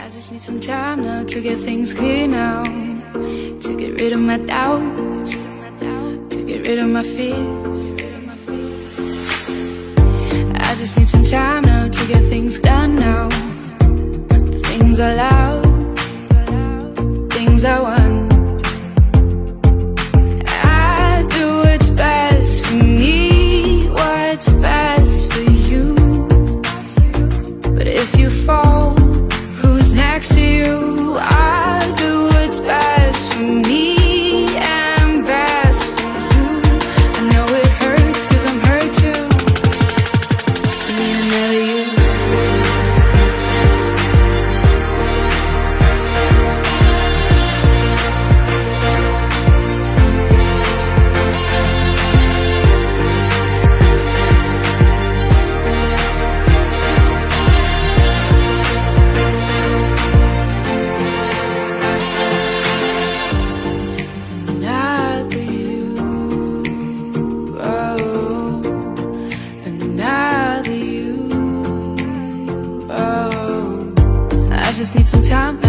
I just need some time now to get things clear now, to get rid of my doubts, to get rid of my fears. I just need some time now to get things done now, things I love, things I want. I do what's best for me, what's best for you. But if you fall, who's next to you? I'll do what's best for me and best for you. I know it hurts 'cause I'm hurt too. Me and never you. I just need some time